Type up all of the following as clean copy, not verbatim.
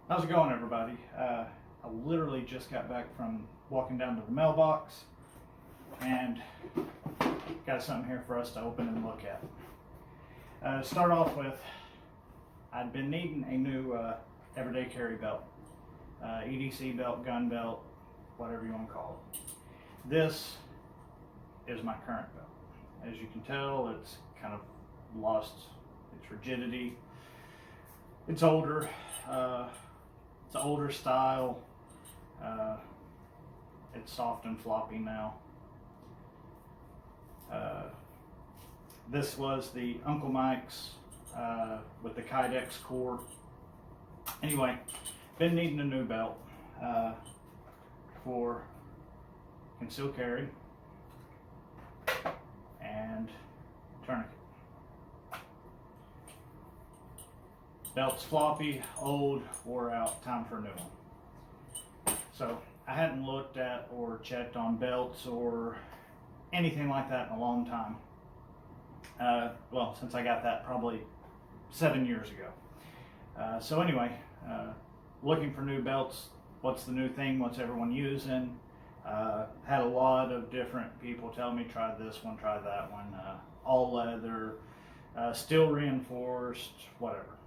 How's it going, everybody? I literally just got back from walking down to the mailbox and got something here for us to open and look at. To start off with, I'd been needing a new everyday carry belt, EDC belt, gun belt, whatever you want to call it. This is my current belt. As you can tell, it's kind of lost its rigidity. It's older. It's an older style. It's soft and floppy now. This was the Uncle Mike's with the c.a.t core. Anyway, been needing a new belt for concealed carry and tourniquet. Belt's floppy, old, wore out, time for a new one. So I hadn't looked at or checked on belts or anything like that in a long time. Well, since I got that probably 7 years ago. So anyway, looking for new belts. What's the new thing? What's everyone using? Had a lot of different people tell me, try this one, try that one. All leather, steel reinforced, whatever.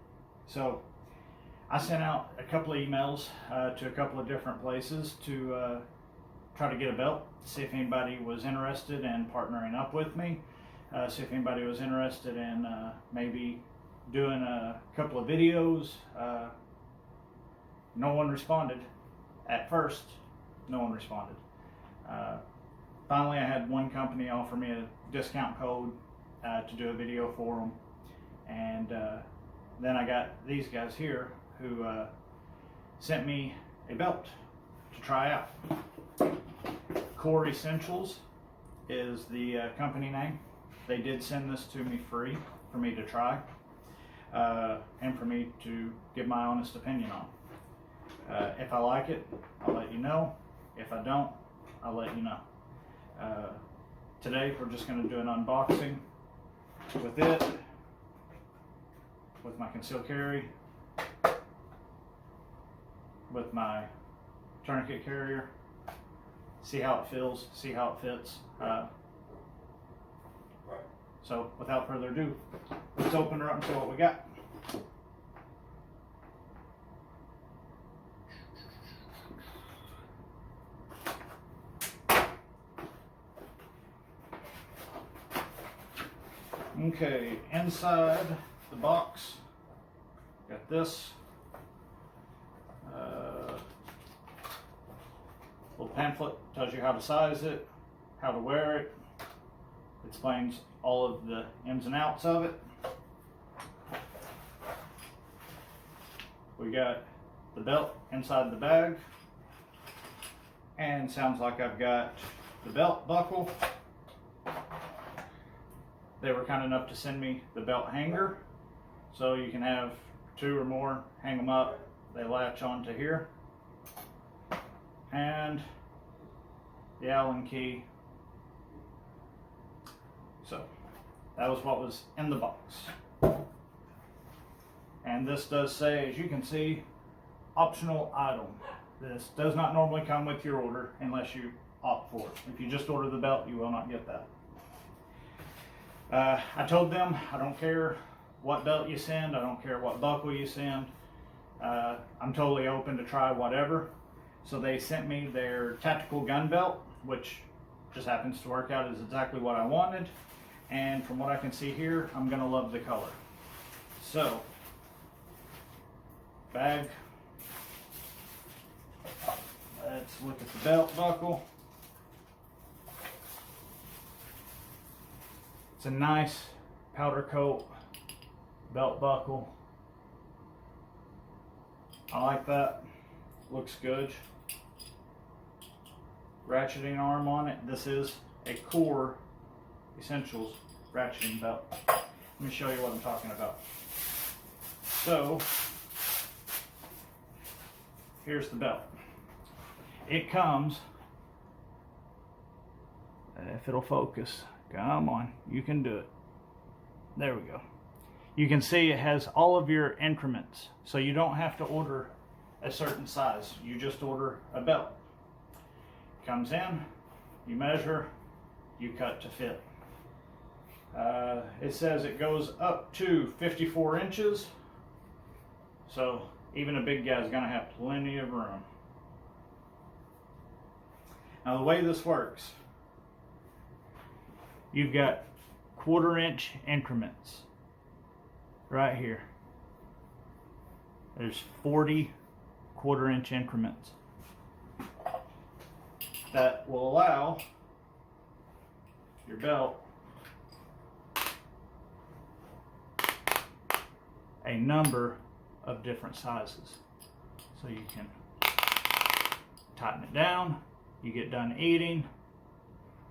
So I sent out a couple of emails to a couple of different places to try to get a belt, see if anybody was interested in partnering up with me, see if anybody was interested in maybe doing a couple of videos. No one responded. At first, no one responded. Finally, I had one company offer me a discount code to do a video for them, and then I got these guys here who sent me a belt to try out. Core Essentials is the company name. They did send this to me free for me to try and for me to give my honest opinion on. If I like it, I'll let you know. If I don't, I'll let you know. Today we're just going to do an unboxing with it, with my concealed carry, with my tourniquet carrier, see how it feels, see how it fits. So without further ado, let's open her up and see what we got. Okay, inside the box, got this little pamphlet, tells you how to size it, how to wear it, explains all of the ins and outs of it. We got the belt inside the bag, and sounds like I've got the belt buckle. They were kind enough to send me the belt hanger, so you can have two or more, hang them up, they latch onto here. And the Allen key. So that was what was in the box. And this does say, as you can see, optional item. This does not normally come with your order unless you opt for it. If you just order the belt, you will not get that. I told them I don't care what belt you send, I don't care what buckle you send. I'm totally open to try whatever. So they sent me their tactical gun belt, which just happens to work out as exactly what I wanted. And from what I can see here, I'm gonna love the color. So, bag. Let's look at the belt buckle. It's a nice powder coat belt buckle. I like that. Looks good. Ratcheting arm on it. This is a Core Essentials ratcheting belt. Let me show you what I'm talking about. So, here's the belt. It comes, if it'll focus, come on, you can do it. There we go. You can see it has all of your increments, so you don't have to order a certain size. You just order a belt. Comes in, you measure, you cut to fit. It says it goes up to 54 inches, so even a big guy's gonna have plenty of room. Now the way this works, you've got 1/4 inch increments right here. There's 40 1/4 inch increments that will allow your belt a number of different sizes. So you can tighten it down, you get done eating,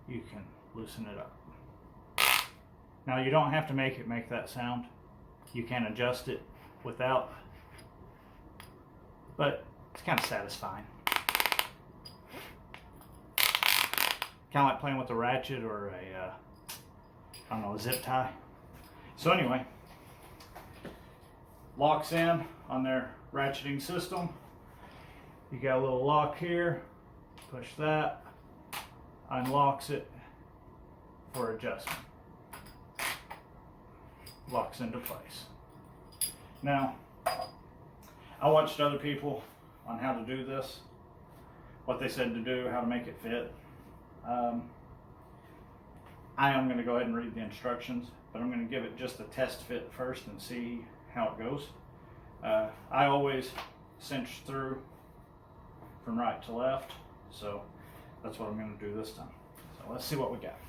you can loosen it up. Now you don't have to make that sound. You can adjust it without, but it's kind of satisfying. Kind of like playing with a ratchet or a, I don't know, a zip tie. So anyway, locks in on their ratcheting system. You got a little lock here, push that, unlocks it for adjustment. Locks into place. Now, I watched other people on how to do this, what they said to do, how to make it fit. I am going to go ahead and read the instructions, but I'm going to give it just a test fit first and see how it goes. I always cinch through from right to left, so that's what I'm going to do this time. So let's see what we got.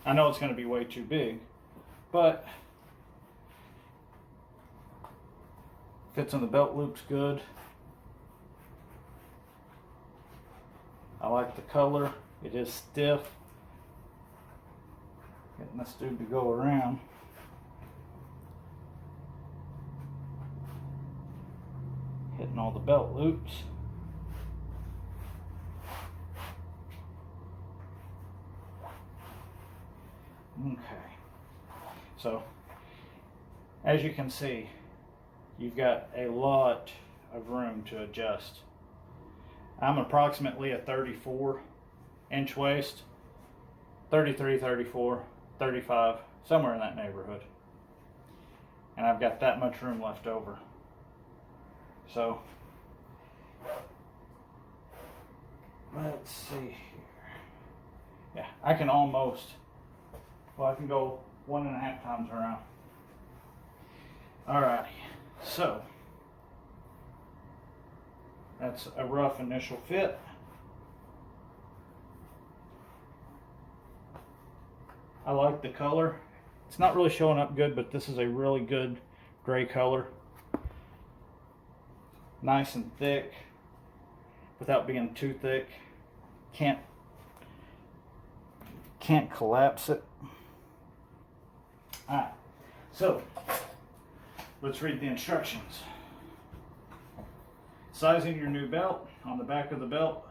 I know it's going to be way too big, but fits in the belt loops good. I like the color. It is stiff. Getting this dude to go around. Hitting all the belt loops. Okay. So, as you can see, you've got a lot of room to adjust. I'm approximately a 34 inch waist, 33, 34, 35, somewhere in that neighborhood. And I've got that much room left over. So, let's see here. Yeah, I can almost, well, I can go 1.5 times around. Alrighty, so that's a rough initial fit. I like the color. It's not really showing up good, but this is a really good gray color. Nice and thick without being too thick. Can't collapse it. Alright, so let's read the instructions. Sizing your new belt. On the back of the belt,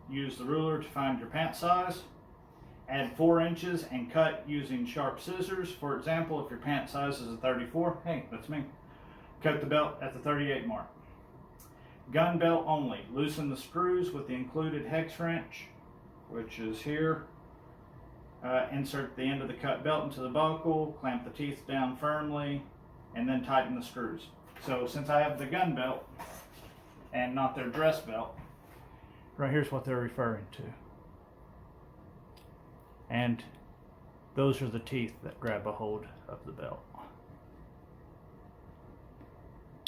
use the ruler to find your pant size. Add 4 inches and cut using sharp scissors. For example, if your pant size is a 34, hey, that's me. Cut the belt at the 38 mark. Gun belt only. Loosen the screws with the included hex wrench, which is here. Insert the end of the cut belt into the buckle, clamp the teeth down firmly, and then tighten the screws. So since I have the gun belt and not their dress belt, right here's what they're referring to. And those are the teeth that grab a hold of the belt.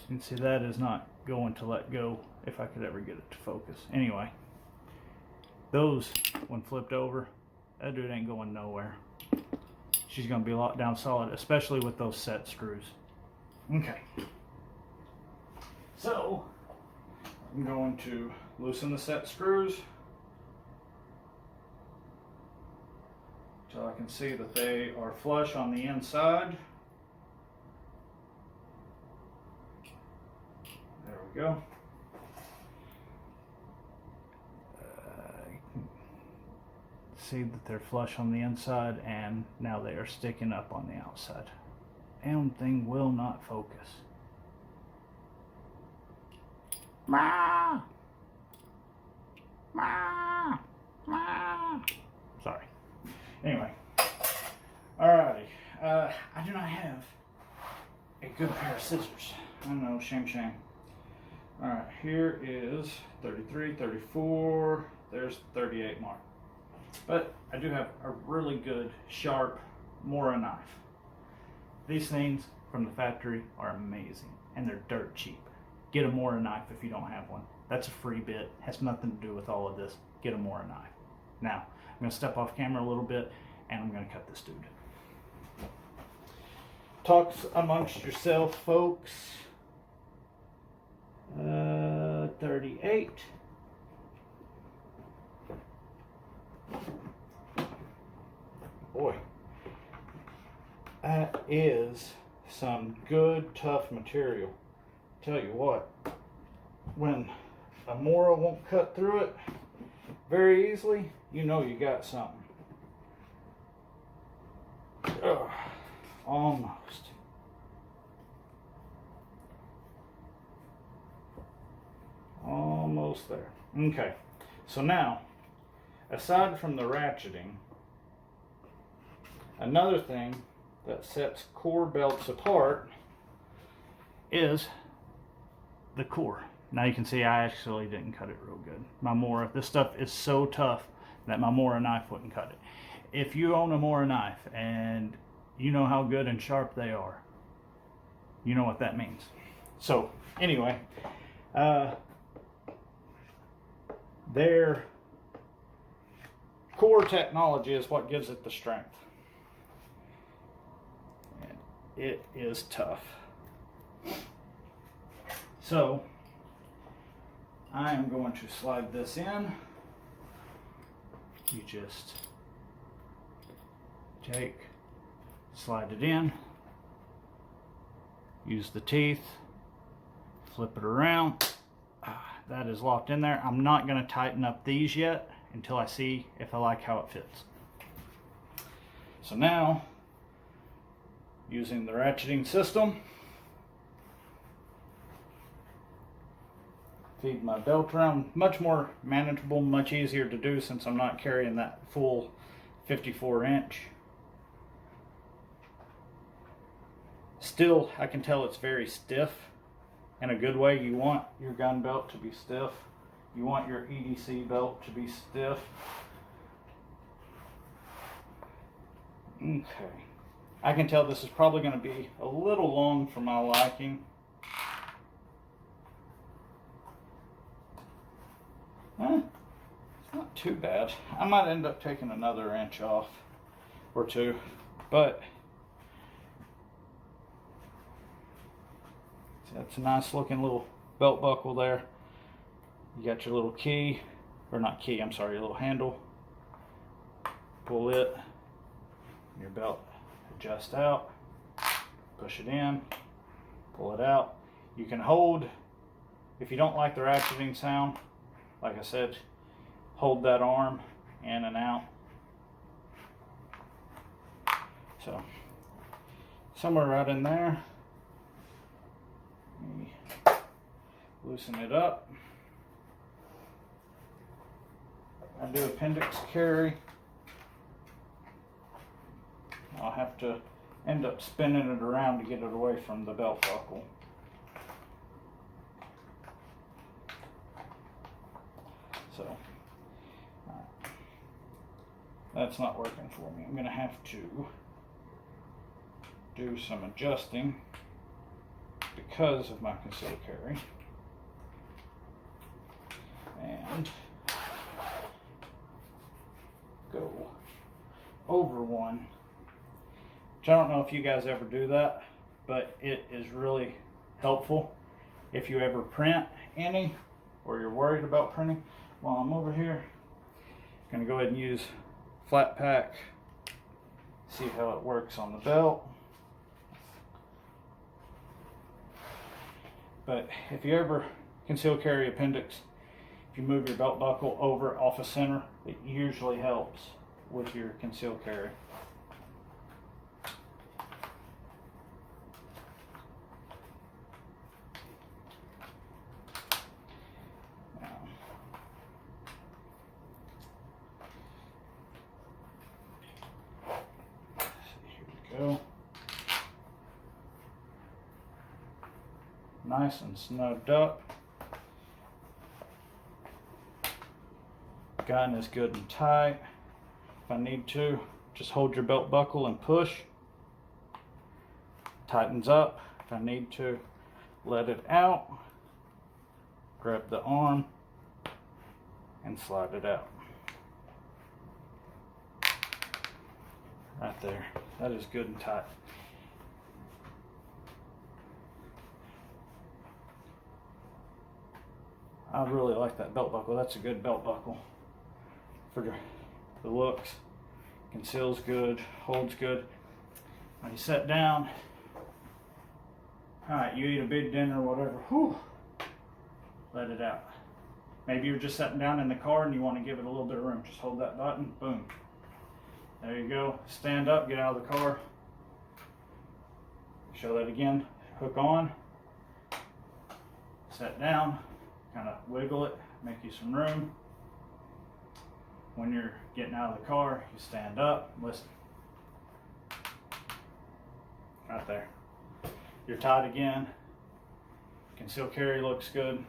You can see that is not going to let go if I could ever get it to focus. Anyway, those, when flipped over, that dude ain't going nowhere. She's going to be locked down solid, especially with those set screws. Okay. So, I'm going to loosen the set screws so I can see that they are flush on the inside. There we go. You can see that they're flush on the inside, and now they are sticking up on the outside. Damn thing will not focus. Ma! Ma! Ma! Sorry. Anyway. Alrighty. I do not have a good pair of scissors. I know, shame. Alright, here is 33, 34, there's 38 mark. But I do have a really good, sharp Mora knife. These things from the factory are amazing, and they're dirt cheap. Get a Mora knife if you don't have one. That's a free bit, has nothing to do with all of this. Get a Mora knife. Now, I'm going to step off camera a little bit, and I'm going to cut this dude. Talk amongst yourself, folks. 38. Boy, that is some good, tough material. Tell you what, when a Mora won't cut through it very easily, you know you got something. Ugh, almost. Almost there. Okay, so now, aside from the ratcheting, another thing that sets core belts apart is the core. Now you can see I actually didn't cut it real good. My Mora, this stuff is so tough that my Mora knife wouldn't cut it. If you own a Mora knife and you know how good and sharp they are, you know what that means. So anyway, their core technology is what gives it the strength. And it is tough. So I am going to slide this in. You just slide it in, use the teeth, flip it around. That is locked in there. I'm not going to tighten up these yet until I see if I like how it fits. So now, using the ratcheting system, feed my belt around. Much more manageable, much easier to do since I'm not carrying that full 54-inch. Still, I can tell it's very stiff. In a good way. You want your gun belt to be stiff. You want your EDC belt to be stiff. Okay. I can tell this is probably going to be a little long for my liking. It's not too bad. I might end up taking another inch off or two, but that's a nice looking little belt buckle there. You got your little key, or not key, I'm sorry, your little handle. Pull it, your belt adjusts out, push it in, pull it out. You can hold, if you don't like the ratcheting sound, like I said, hold that arm in and out. So, somewhere right in there. Loosen it up. I do appendix carry. I'll have to end up spinning it around to get it away from the belt buckle. So that's not working for me. I'm going to have to do some adjusting because of my concealed carry. And go over one, which I don't know if you guys ever do that, but it is really helpful if you ever print any or you're worried about printing. While I'm over here, I'm going to go ahead and use flat pack, see how it works on the belt. But if you ever conceal carry appendix, if you move your belt buckle over off of center, it usually helps with your concealed carry. nice and snugged up. Gun is good and tight. If I need to, just hold your belt buckle and push. Tightens up. If I need to, let it out. Grab the arm and slide it out. Right there. That is good and tight. I really like that belt buckle. That's a good belt buckle for the looks. Conceals good, holds good. When you sit down, alright, you eat a big dinner or whatever, whew, let it out. Maybe you're just sitting down in the car and you want to give it a little bit of room. Just hold that button, boom. There you go. Stand up, get out of the car. Show that again. Hook on. Sit down. Kind of wiggle it. Make you some room. When you're getting out of the car, you stand up. Listen. Right there. You're tight again. Concealed carry looks good.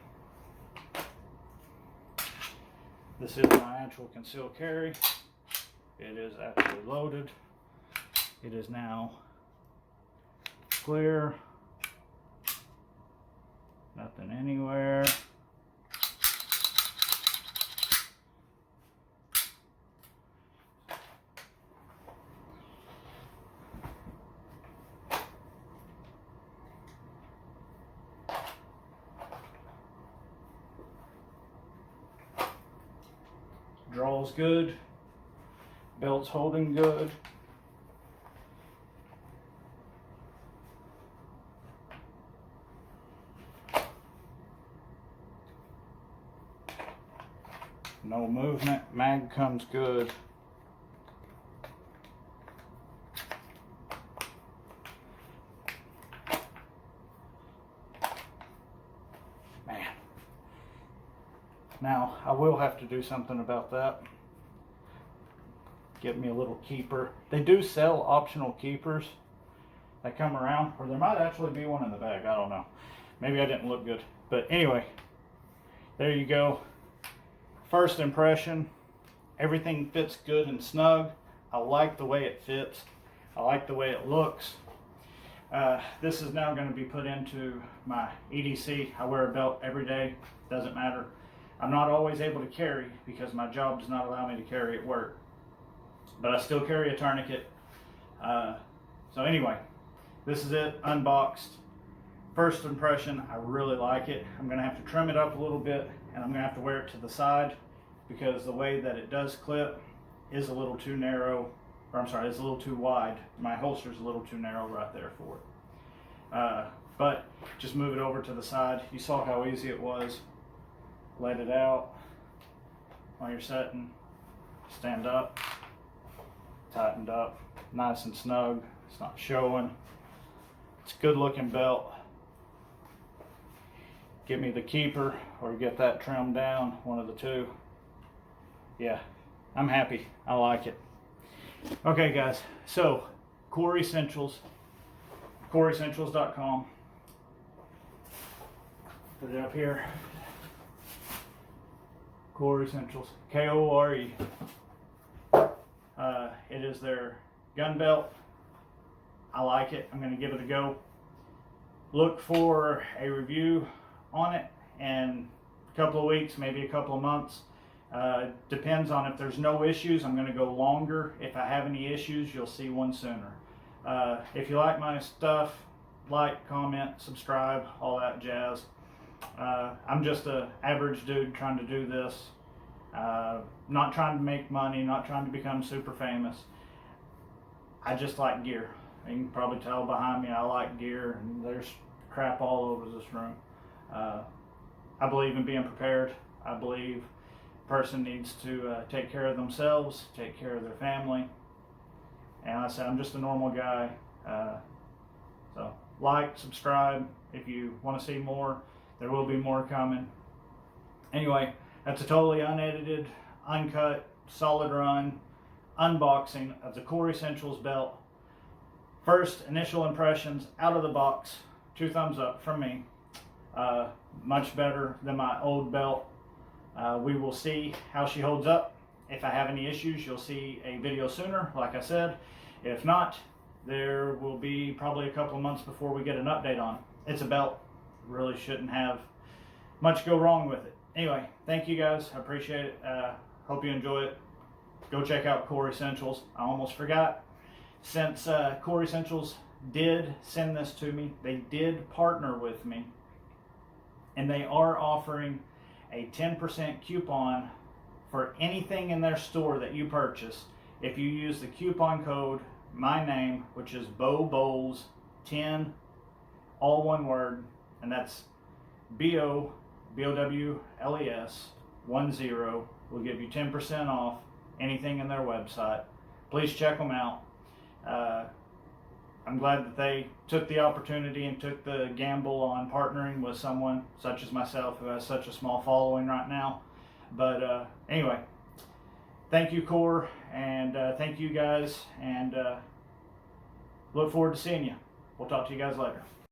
This is my actual concealed carry. It is actually loaded. It is now clear. Nothing anywhere. Draw's good. Belt's holding good. No movement. Mag comes good. Man. Now, I will have to do something about that. Get me a little keeper. They do sell optional keepers that come around, or there might actually be one in the bag. I don't know. Maybe I didn't look good. But anyway, there you go. First impression, everything fits good and snug. I like the way it fits. I like the way it looks. This is now going to be put into my EDC. I wear a belt every day. Doesn't matter. I'm not always able to carry because my job does not allow me to carry at work. But I still carry a tourniquet. So anyway, this is it, unboxed. First impression, I really like it. I'm gonna have to trim it up a little bit and I'm gonna have to wear it to the side because the way that it does clip is a little too narrow, or I'm sorry, it's a little too wide. My holster's a little too narrow right there for it. But just move it over to the side. You saw how easy it was. Let it out while you're setting. Stand up. Tightened up, nice and snug. It's not showing. It's a good looking belt. Get me the keeper or get that trimmed down, one of the two. Yeah, I'm happy. I like it. Okay guys, so Core Essentials, coreessentials.com. Put it up here. Core Essentials, K-O-R-E. It is their gun belt. I like it. I'm going to give it a go. Look for a review on it in a couple of weeks, maybe a couple of months. Depends on if there's no issues. I'm going to go longer. If I have any issues, you'll see one sooner. If you like my stuff, like, comment, subscribe, all that jazz. I'm just an average dude trying to do this. Not trying to make money, not trying to become super famous. I just like gear. You can probably tell behind me I like gear, and there's crap all over this room. I believe in being prepared. I believe a person needs to take care of themselves, take care of their family. And I said I'm just a normal guy. So like, subscribe if you want to see more. There will be more coming. Anyway, that's a totally unedited, uncut, solid run unboxing of the Core Essentials belt. First initial impressions out of the box, 2 thumbs up from me. much better than my old belt. We will see how she holds up. If I have any issues, you'll see a video sooner, like I said. If not, there will be probably a couple of months before we get an update on it. It's a belt. Really shouldn't have much go wrong with it. Anyway, thank you guys. I appreciate it. Hope you enjoy it. Go check out Core Essentials. I almost forgot. Since Core Essentials did send this to me, they did partner with me, and they are offering a 10% coupon for anything in their store that you purchase if you use the coupon code, my name, which is Bo Bowles 10, all one word, and that's BOWLES 10, will give you 10% off anything in their website. Please check them out. I'm glad that they took the opportunity and took the gamble on partnering with someone such as myself who has such a small following right now. But anyway, thank you, Core, and thank you guys, and look forward to seeing you. We'll talk to you guys later.